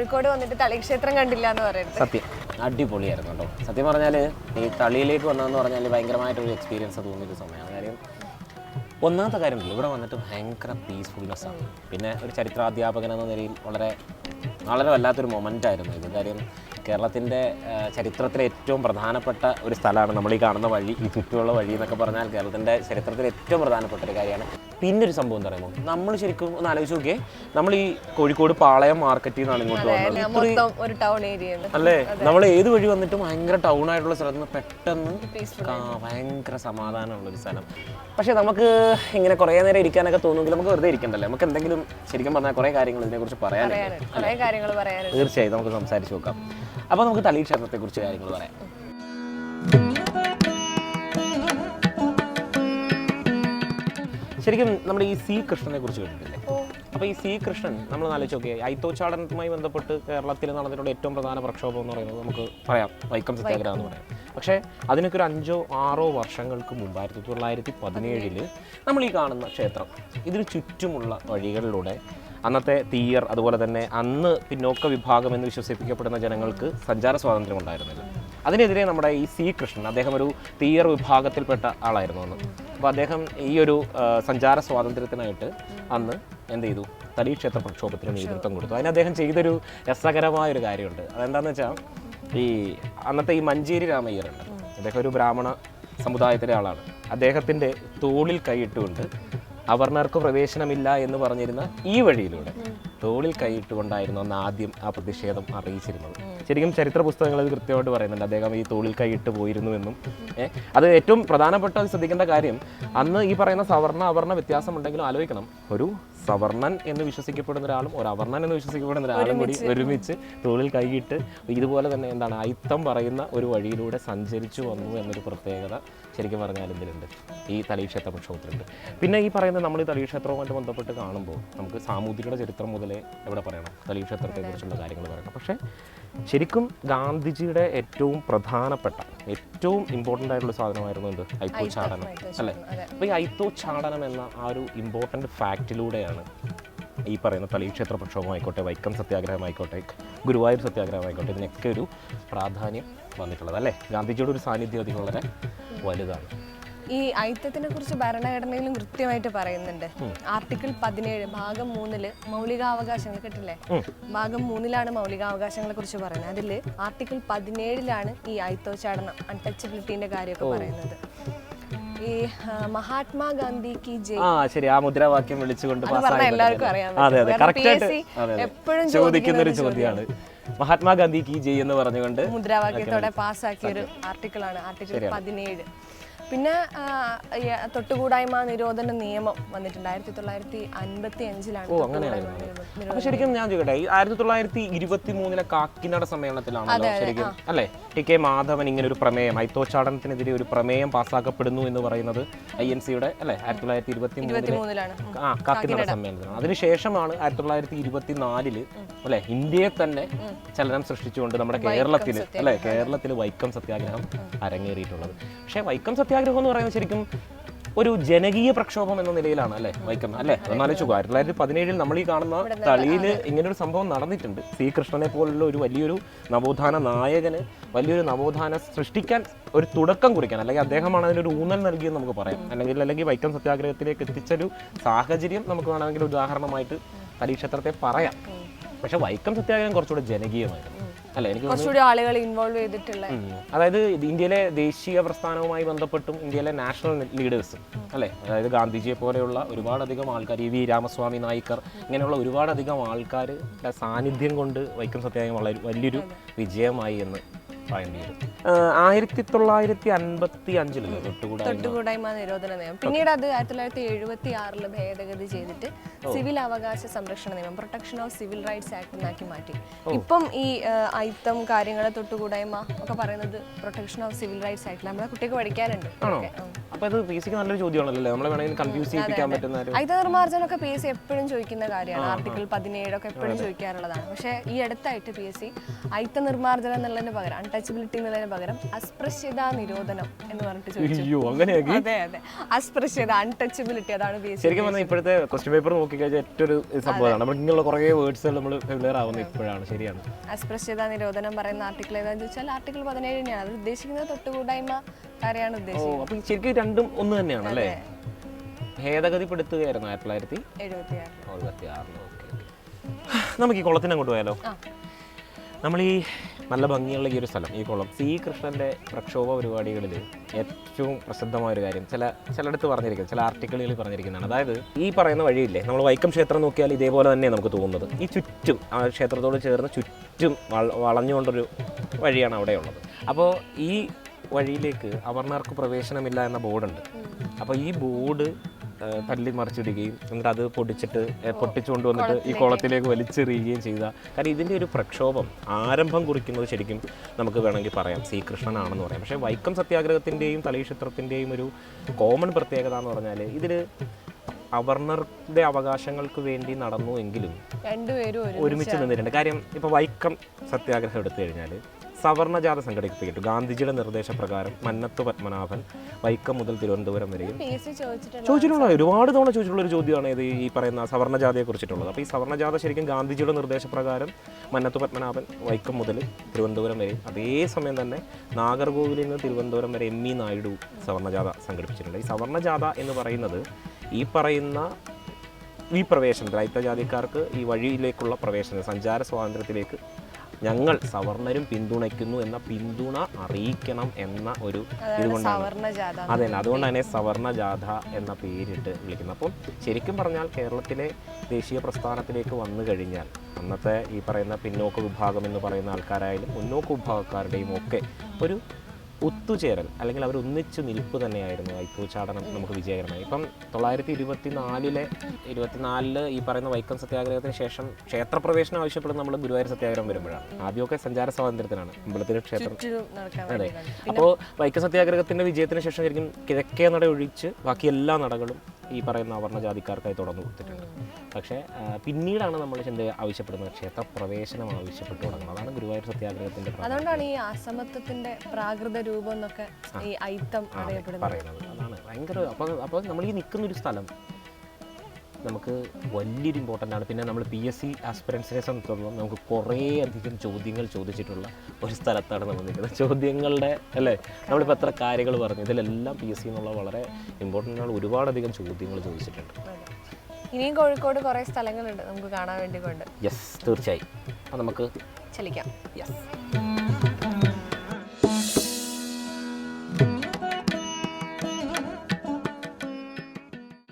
കോഴിക്കോട് വന്നിട്ട് തളിക്ഷേത്രം കണ്ടില്ല എന്ന് പറയുന്നത്. സത്യം അടിപൊളിയായിരുന്നു കേട്ടോ. സത്യം പറഞ്ഞാൽ ഈ തളിയിലേക്ക് വന്നതെന്ന് പറഞ്ഞാൽ ഭയങ്കരമായിട്ടൊരു എക്സ്പീരിയൻസ് തോന്നിയൊരു സമയമാണ്. കാര്യം ഒന്നാമത്തെ കാര്യമുണ്ടല്ലോ, ഇവിടെ വന്നിട്ട് ഭയങ്കര പീസ്ഫുൾനെസ്സാണ്. പിന്നെ ഒരു ചരിത്രാധ്യാപകൻ എന്ന നിലയിൽ വളരെ വളരെ വല്ലാത്തൊരു മൊമെൻ്റായിരുന്നു ഇത്. കാര്യം കേരളത്തിൻ്റെ ചരിത്രത്തിലെ ഏറ്റവും പ്രധാനപ്പെട്ട ഒരു സ്ഥലമാണ് നമ്മൾ ഈ കാണുന്ന വഴി, ഈ ചുറ്റുമുള്ള വഴി എന്നൊക്കെ പറഞ്ഞാൽ കേരളത്തിൻ്റെ ചരിത്രത്തിലെ ഏറ്റവും പ്രധാനപ്പെട്ട ഒരു കാര്യമാണ്. പിന്നെ ഒരു സംഭവം എന്ന് പറയുമ്പോൾ നമ്മൾ ശരിക്കും ഒന്ന് ആലോചിച്ച് നോക്കിയേ, നമ്മൾ ഈ കോഴിക്കോട് പാളയം മാർക്കറ്റിൽ നിന്നാണ് ഇങ്ങോട്ട് വന്നത് അല്ലേ. നമ്മൾ ഏത് വഴി വന്നിട്ടും ഭയങ്കര ടൗൺ ആയിട്ടുള്ള സ്ഥലത്ത് നിന്ന് പെട്ടെന്ന് ഭയങ്കര സമാധാനമുള്ളൊരു സ്ഥലം. പക്ഷേ നമുക്ക് ഇങ്ങനെ കുറേ നേരം ഇരിക്കാനൊക്കെ തോന്നുമെങ്കിൽ നമുക്ക് വെറുതെ ഇരിക്കണ്ടല്ലേ, നമുക്ക് എന്തെങ്കിലും ശരിക്കും പറഞ്ഞാൽ കുറേ കാര്യങ്ങൾ ഇതിനെക്കുറിച്ച് പറയാനുണ്ട്. തീർച്ചയായും നമുക്ക് സംസാരിച്ച് നോക്കാം. അപ്പോൾ നമുക്ക് തളി ക്ഷേത്രത്തെക്കുറിച്ച് കാര്യങ്ങൾ പറയാം. ശരിക്കും നമ്മൾ ഈ സി കൃഷ്ണനെ കുറിച്ച് കേട്ടിട്ടില്ലേ? അപ്പോൾ ഈ സി കൃഷ്ണൻ നമ്മൾ ആലോചിച്ച് നോക്കിയാൽ അയിത്തോച്ചാടനവുമായി ബന്ധപ്പെട്ട് കേരളത്തിൽ നടന്നിട്ടുള്ള ഏറ്റവും പ്രധാന പ്രക്ഷോഭം എന്ന് പറയുന്നത് നമുക്ക് പറയാം വൈക്കം സത്യാഗ്രഹം എന്ന് പറയാം. പക്ഷേ അതിനൊക്കെ ഒരു 5-6 വർഷങ്ങൾക്ക് മുമ്പ് 1917 നമ്മൾ ഈ കാണുന്ന ക്ഷേത്രം ഇതിന് ചുറ്റുമുള്ള വഴികളിലൂടെ അന്നത്തെ തീയർ, അതുപോലെ തന്നെ അന്ന് പിന്നോക്ക വിഭാഗം എന്ന് വിശ്വസിപ്പിക്കപ്പെടുന്ന ജനങ്ങൾക്ക് സഞ്ചാര സ്വാതന്ത്ര്യം ഉണ്ടായിരുന്നില്ല. അതിനെതിരെ നമ്മുടെ ഈ സി കൃഷ്ണൻ, അദ്ദേഹം ഒരു തീയർ വിഭാഗത്തിൽപ്പെട്ട ആളായിരുന്നു അന്ന്. അപ്പോൾ അദ്ദേഹം ഈ ഒരു സഞ്ചാര സ്വാതന്ത്ര്യത്തിനായിട്ട് അന്ന് എന്ത് ചെയ്തു, തളി ക്ഷേത്ര പ്രക്ഷോഭത്തിന് നേതൃത്വം കൊടുത്തു. അതിന് അദ്ദേഹം ചെയ്തൊരു രസകരമായൊരു കാര്യമുണ്ട്. അതെന്താണെന്ന് വെച്ചാൽ ഈ അന്നത്തെ ഈ മഞ്ചേരി രാമയ്യരുണ്ട്, അദ്ദേഹം ഒരു ബ്രാഹ്മണ സമുദായത്തിലെ ആളാണ്. അദ്ദേഹത്തിൻ്റെ തോളിൽ കൈയിട്ടുകൊണ്ട് അവർണർക്ക് പ്രവേശനമില്ല എന്ന് പറഞ്ഞിരുന്ന ഈ വഴിയിലൂടെ തോളിൽ കൈയിട്ടുകൊണ്ടായിരുന്നു അന്ന് ആദ്യം ആ പ്രതിഷേധം അറിയിച്ചിരുന്നത്. ശരിക്കും ചരിത്ര പുസ്തകങ്ങളിൽ കൃത്യമായിട്ട് പറയുന്നുണ്ട് അദ്ദേഹം ഈ തോളിൽ കൈയിട്ട് പോയിരുന്നു എന്നും. അത് ഏറ്റവും പ്രധാനപ്പെട്ട ശ്രദ്ധിക്കേണ്ട കാര്യം, അന്ന് ഈ പറയുന്ന സവർണ അവർണ വ്യത്യാസം ഉണ്ടെങ്കിലും ആലോചിക്കണം, ഒരു സവർണൻ എന്ന് വിശ്വസിക്കപ്പെടുന്ന ഒരാളും ഒരു അവർണൻ എന്ന് വിശ്വസിക്കപ്പെടുന്ന ഒരാളും കൂടി ഒരുമിച്ച് തോളിൽ കൈയിട്ട് ഇതുപോലെ തന്നെ എന്താണ് അയിത്തം പറയുന്ന ഒരു വഴിയിലൂടെ സഞ്ചരിച്ചു വന്നു എന്നൊരു പ്രത്യേകത ശരിക്കും പറഞ്ഞാൽ ഇതിലുണ്ട്, ഈ തളി ക്ഷേത്ര പ്രക്ഷോഭത്തിലുണ്ട്. പിന്നെ ഈ പറയുന്നത് നമ്മൾ ഈ തളി ക്ഷേത്രവുമായിട്ട് ബന്ധപ്പെട്ട് കാണുമ്പോൾ നമുക്ക് സാമൂതിരിയുടെ ചരിത്രം മുതലേ എവിടെ പറയണം, തളി ക്ഷേത്രത്തെക്കുറിച്ചുള്ള കാര്യങ്ങൾ പറയണം. പക്ഷേ ശരിക്കും ഗാന്ധിജിയുടെ ഏറ്റവും പ്രധാനപ്പെട്ട ഏറ്റവും ഇമ്പോർട്ടൻ്റ് ആയിട്ടുള്ള സാധനമായിരുന്നു എന്ത്, അയിത്തോച്ചാടനം അല്ലേ. അപ്പോൾ ഈ അയിത്തോച്ചാടനം എന്ന ആ ഒരു ഇമ്പോർട്ടൻ്റ് ഫാക്റ്റിലൂടെയാണ് ഈ പറയുന്ന തളി ക്ഷേത്ര പ്രക്ഷോഭമായിക്കോട്ടെ, വൈക്കം സത്യാഗ്രഹമായിക്കോട്ടെ, ഗുരുവായൂർ സത്യാഗ്രഹമായിക്കോട്ടെ, ഇതിനൊക്കെ ഒരു പ്രാധാന്യം വന്നിട്ടുള്ളത് അല്ലേ. ഗാന്ധിജിയുടെ ഒരു സാന്നിധ്യം അതിൽ വളരെ വലുതാണ്. ഈ അയിത്തത്തിനെ കുറിച്ച് ഭരണഘടനയിലും കൃത്യമായിട്ട് പറയുന്നുണ്ട്. ആർട്ടിക്കിൾ 17 ഭാഗം 3 മൗലികാവകാശങ്ങൾ കേട്ടില്ലേ, ഭാഗം 3 മൗലികാവകാശങ്ങളെ കുറിച്ച് പറയുന്നത്. അതിൽ ആർട്ടിക്കിൾ 17 ഈ അയിത്തോച്ചാടനം അൺടച്ചബിലിറ്റിന്റെ കാര്യമൊക്കെ പറയുന്നത്. ഈ മഹാത്മാഗാന്ധി കി ജയ്, ശരി, ആ മുദ്രാവാക്യം വിളിച്ചുകൊണ്ട് എല്ലാവർക്കും അറിയാം, എപ്പോഴും ചോദിക്കുന്ന ഒരു ചോദ്യമാണ്. മഹാത്മാഗാന്ധി കി ജയ് എന്ന് പറഞ്ഞുകൊണ്ട് മുദ്രാവാക്യത്തോടെ പാസ്സാക്കിയ ഒരു ആർട്ടിക്കിളാണ് ആർട്ടിക്കിൾ 17. പിന്നെ തൊട്ടുകൂടായ്മ നിരോധന നിയമം വന്നിട്ടുണ്ട് 1955. അപ്പൊ ശരിക്കും ഞാൻ ചോദിക്കട്ടെ, 1923 കാക്കിനട സമ്മേളനത്തിലാണല്ലോ ശരിക്കും അല്ലെ ടി.കെ. മാധവൻ ഇങ്ങനെ ഒരു പ്രമേയം, അയിത്തോച്ചാടനത്തിനെതിരെ ഒരു പ്രമേയം പാസ്സാക്കപ്പെടുന്നു എന്ന് പറയുന്നത് INC-യുടെ അല്ലെ 1923 കാക്കിനട സമ്മേളനത്തിലാണ്. അതിനുശേഷമാണ് 1924 അല്ലെ ഇന്ത്യയെ തന്നെ ചലനം സൃഷ്ടിച്ചുകൊണ്ട് നമ്മുടെ കേരളത്തിൽ വൈക്കം സത്യാഗ്രഹം അരങ്ങേറിയിട്ടുള്ളത്. പക്ഷേ വൈക്കം സത്യാഗ്രഹം എന്ന് പറയുന്നത് ശരിക്കും ഒരു ജനകീയ പ്രക്ഷോഭം എന്ന നിലയിലാണ് അല്ലെ വൈക്കം അല്ലെ. എന്നാലോചിച്ചു 1917 നമ്മൾ ഈ കാണുന്ന തളിയിൽ ഇങ്ങനൊരു സംഭവം നടന്നിട്ടുണ്ട്. സി കൃഷ്ണനെ പോലുള്ള ഒരു വലിയൊരു നവോത്ഥാന നായകന് വലിയൊരു നവോത്ഥാനം സൃഷ്ടിക്കാൻ ഒരു തുടക്കം കുറിക്കാൻ, അല്ലെങ്കിൽ അദ്ദേഹമാണ് അതിനൊരു ഊന്നൽ നൽകിയെന്ന് നമുക്ക് പറയാം. അല്ലെങ്കിൽ വൈക്കം സത്യാഗ്രഹത്തിലേക്ക് എത്തിച്ചൊരു സാഹചര്യം നമുക്ക് വേണമെങ്കിൽ ഉദാഹരണമായിട്ട് തളി ക്ഷേത്രത്തെ പറയാം. പക്ഷെ വൈക്കം സത്യാഗ്രഹം കുറച്ചുകൂടെ ജനകീയമായിരുന്നു അല്ലെ. എനിക്ക് കുറച്ചുകൂടി ആളുകൾ ഇൻവോൾവ് ചെയ്തിട്ടുള്ള, അതായത് ഇന്ത്യയിലെ ദേശീയ പ്രസ്ഥാനവുമായി ബന്ധപ്പെട്ടും ഇന്ത്യയിലെ നാഷണൽ ലീഡേഴ്സ് അല്ലെ, അതായത് ഗാന്ധിജിയെ പോലെയുള്ള ഒരുപാടധികം ആൾക്കാർ, ഇ.വി. രാമസ്വാമി നായിക്കർ, ഇങ്ങനെയുള്ള ഒരുപാടധികം ആൾക്കാരുടെ സാന്നിധ്യം കൊണ്ട് വൈക്കം സത്യാഗ്രഹം വളരെ വലിയൊരു വിജയമായി എന്ന് പറയേണ്ടി വരും. 1955 തൊട്ടുകൂടായ്മ നിരോധന നിയമം, പിന്നീട് അത് 1976 ഭേദഗതി ചെയ്തിട്ട് സിവിൽ അവകാശ സംരക്ഷണ നിയമം, protection of civil rights act എന്നാക്കി മാറ്റി. ഇപ്പം ഈ അയിത്തം കാര്യങ്ങൾ തൊട്ടുകൂടായ്മ ഒക്കെ പറയുന്നത് protection of civil rights act നമ്മുടെ കുട്ടിക്ക് പഠിക്കാനുണ്ട്. അപ്പോൾ അത് പി സിക്ക് നല്ലൊരു ചോദ്യമാണല്ലോ, നമ്മളെ വേണമെങ്കിൽ കൺഫ്യൂസ് ചെയ്യിപ്പിക്കാൻ പറ്റുന്ന ഒരു അയിത്ത നിർമ്മാർജ്ജനമൊക്കെ പി എസ് സി എപ്പോഴും ചോദിക്കുന്ന കാര്യമാണ്. ആർട്ടിക്കിൾ 17 ഒക്കെ എപ്പോഴും ചോദിക്കാറുള്ളതാണ്. പക്ഷേ ഈ അടുത്തായിട്ട് പി എസ് സി അയിത്ത നിർമ്മാർജ്ജനം എന്നുള്ളതിന് പകരം, അൺടച്ചബിലിറ്റി എന്നുള്ളതിന് പകരം അസ്പൃശ്യതാ നിരോധനം എന്ന് പറഞ്ഞിട്ട് ചോദിച്ചു. അയ്യോ അങ്ങനെയാക്കി. അതെ അതെ, അസ്പൃശ്യത, അൺടച്ചബിലിറ്റി, അതാണ് പി എസ് സി. ശരിക്കും പറഞ്ഞാൽ ഇപ്പോഴത്തെ ക്വസ്റ്റ്യൻ പേപ്പർ നോക്കിക്കഴിഞ്ഞാൽ ഏറ്റവും ഒരു സംഭവമാണ് നമ്മൾ ഇങ്ങനെയുള്ള കുറേ വേർഡ്സുകൾ നമ്മൾ ഫെമിലിയർ ആവുന്നത് ഇപ്പോഴാണ്. ശരിയാണ്. അസ്പൃശ്യതാ നിരോധനം പറയുന്ന ആർട്ടിക്കിൾ ഏതാണെന്ന് ചോദിച്ചാൽ ആർട്ടിക്കിൾ 17 തന്നെയാണ്. അത് ഉദ്ദേശിക്കുന്നത് തൊട്ടുകൂടായ്മ കാര്യമാണ് ഉദ്ദേശിക്കുന്നത്. അപ്പം ശരിക്കും രണ്ടും ഒന്ന് തന്നെയാണ് അല്ലേ? ഭേദഗതിപ്പെടുത്തുകയായിരുന്നു 1976. നമുക്ക് ഈ കുളത്തിന് അങ്ങോട്ട് പോയാലോ? നമ്മൾ ഈ നല്ല ഭംഗിയുള്ള ഈ ഒരു സ്ഥലം, ഈ കുളം, സി കൃഷ്ണൻ്റെ പ്രക്ഷോഭ പരിപാടികളിൽ ഏറ്റവും പ്രസിദ്ധമായൊരു കാര്യം ചിലയിടത്ത് പറഞ്ഞിരിക്കുന്നത്, ചില ആർട്ടിക്കിളുകളിൽ പറഞ്ഞിരിക്കുന്നതാണ്. അതായത് ഈ പറയുന്ന വഴിയില്ലേ, നമ്മൾ വൈക്കം ക്ഷേത്രം നോക്കിയാൽ ഇതേപോലെ തന്നെ നമുക്ക് തോന്നുന്നത്. ഈ ചുറ്റും ആ ക്ഷേത്രത്തോട് ചേർന്ന് ചുറ്റും വളഞ്ഞുകൊണ്ടൊരു വഴിയാണ് അവിടെയുള്ളത്. അപ്പോൾ ഈ വഴിയിലേക്ക് അവർണർക്ക് പ്രവേശനമില്ല എന്ന ബോർഡുണ്ട്. അപ്പോൾ ഈ ബോർഡ് തല്ലി മറിച്ചിടുകയും എന്നിട്ട് അത് പൊട്ടിച്ചുകൊണ്ട് വന്നിട്ട് ഈ കുളത്തിലേക്ക് വലിച്ചെറിയുകയും ചെയ്ത കാരണം ഇതിൻ്റെ ഒരു പ്രക്ഷോഭം ആരംഭം കുറിക്കുന്നത് ശരിക്കും നമുക്ക് വേണമെങ്കിൽ പറയാം സി കൃഷ്ണനാണെന്ന് പറയാം. പക്ഷേ വൈക്കം സത്യാഗ്രഹത്തിൻ്റെയും തലീക്ഷേത്രത്തിൻ്റെയും ഒരു കോമൺ പ്രത്യേകത എന്ന് പറഞ്ഞാൽ ഇതിൽ അവർണറുടെ അവകാശങ്ങൾക്ക് വേണ്ടി നടന്നു എങ്കിലും ഒരുമിച്ച് നിന്നിട്ടുണ്ട്. കാര്യം ഇപ്പോൾ വൈക്കം സത്യാഗ്രഹം എടുത്തു കഴിഞ്ഞാൽ സവർണജാഥ സംഘടിപ്പിക്കപ്പെട്ടു. ഗാന്ധിജിയുടെ നിർദ്ദേശപ്രകാരം മന്നത്ത് പത്മനാഭൻ വൈക്കം മുതൽ തിരുവനന്തപുരം വരെയും ചോദിച്ചിട്ടുള്ള ഒരുപാട് തവണ ചോദിച്ചിട്ടുള്ള ഒരു ചോദ്യമാണ് ഇത് ഈ പറയുന്ന സവർണജാഥയെ കുറിച്ചിട്ടുള്ളത്. അപ്പോൾ ഈ സവർണജാഥ ശരിക്കും ഗാന്ധിജിയുടെ നിർദ്ദേശപ്രകാരം മന്നത്ത് പത്മനാഭൻ വൈക്കം മുതൽ തിരുവനന്തപുരം വരെയും അതേസമയം തന്നെ നാഗർകോവിലിൽ നിന്ന് തിരുവനന്തപുരം വരെ എം ഇ നായിഡു സവർണജാഥ സംഘടിപ്പിച്ചിട്ടുണ്ട്. ഈ സവർണജാഥ എന്ന് പറയുന്നത് ഈ പറയുന്ന ഈ പ്രവേശനത്തിൽ അയിത്തജാതിക്കാർക്ക് ഈ വഴിയിലേക്കുള്ള പ്രവേശനം, സഞ്ചാര സ്വാതന്ത്ര്യത്തിലേക്ക് ഞങ്ങൾ സവർണരും പിന്തുണയ്ക്കുന്നു എന്ന പിന്തുണ അറിയിക്കണം എന്ന ഒരു ഇതുകൊണ്ടാണ് അതുകൊണ്ട് തന്നെ സവർണജാഥ എന്ന പേരിട്ട് വിളിക്കുന്നത്. അപ്പം ശരിക്കും പറഞ്ഞാൽ കേരളത്തിലെ ദേശീയ പ്രസ്ഥാനത്തിലേക്ക് വന്നു കഴിഞ്ഞാൽ അന്നത്തെ ഈ പറയുന്ന പിന്നോക്ക വിഭാഗം എന്ന് പറയുന്ന ആൾക്കാരായാലും മുന്നോക്ക വിഭാഗക്കാരുടെയും ഒക്കെ ഒരു ഒത്തുചേരൽ അല്ലെങ്കിൽ അവർ ഒന്നിച്ചു നിൽപ്പ് തന്നെയായിരുന്നു അയിത്തോച്ചാടനം നമുക്ക് വിജയകരമായി. ഇപ്പം 1924 ഈ പറയുന്ന വൈക്കം സത്യാഗ്രഹത്തിന് ശേഷം ക്ഷേത്രപ്രവേശനം ആവശ്യപ്പെടുന്ന നമ്മൾ ഗുരുവായൂർ സത്യാഗ്രഹം വരുമ്പോഴാണ്. ആദ്യമൊക്കെ സഞ്ചാര സ്വാതന്ത്ര്യത്തിനാണ് അമ്പലത്തിലെ ക്ഷേത്രം. അതെ, അപ്പോൾ വൈക്കം സത്യാഗ്രഹത്തിൻ്റെ വിജയത്തിന് ശേഷം ശരിക്കും കിഴക്കേ നട ഒഴിച്ച് ബാക്കി എല്ലാ നടകളും ഈ പറയുന്ന അവർണജാതിക്കാർക്കായി തുറന്നു കൊടുത്തിട്ടുണ്ട്. പക്ഷേ പിന്നീടാണ് നമ്മൾ ആവശ്യപ്പെടുന്നത് ക്ഷേത്രപ്രവേശനം ആവശ്യപ്പെട്ടു തുടങ്ങുന്നത്. അതാണ് ഗുരുവായൂർ സത്യാഗ്രഹത്തിൻ്റെ. അതുകൊണ്ടാണ് ഈ അസമത്വത്തിൻ്റെ പ്രാകൃത രൂപം എന്നൊക്കെ ഈ അയിത്തം പറയുന്നത്. അതാണ് ഭയങ്കര. അപ്പോൾ നമ്മൾ ഈ നിൽക്കുന്നൊരു സ്ഥലം നമുക്ക് വലിയൊരു ഇമ്പോർട്ടൻ്റ് ആണ്. പിന്നെ നമ്മൾ PSC ആസ്പിറൻസിനെ സംബന്ധിച്ചിടത്തോളം നമുക്ക് കുറേ അധികം ചോദ്യങ്ങൾ ചോദിച്ചിട്ടുള്ള ഒരു സ്ഥലത്താണ് നമ്മൾ നിൽക്കുന്നത്. ചോദ്യങ്ങളുടെ അല്ലേ, നമ്മളിപ്പോൾ എത്ര കാര്യങ്ങൾ പറഞ്ഞു, ഇതിലെല്ലാം PSC എന്നുള്ള വളരെ ഇമ്പോർട്ടൻ്റ് ആണ്. ഒരുപാടധികം ചോദ്യങ്ങൾ ചോദിച്ചിട്ടുണ്ട്. ഇനിയും കോഴിക്കോട് കുറേ സ്ഥലങ്ങളുണ്ട് നമുക്ക് കാണാൻ വേണ്ടി കൊണ്ട്. യെസ്, തീർച്ചയായും. അപ്പോൾ നമുക്ക് ചലിക്കാം. യെസ്.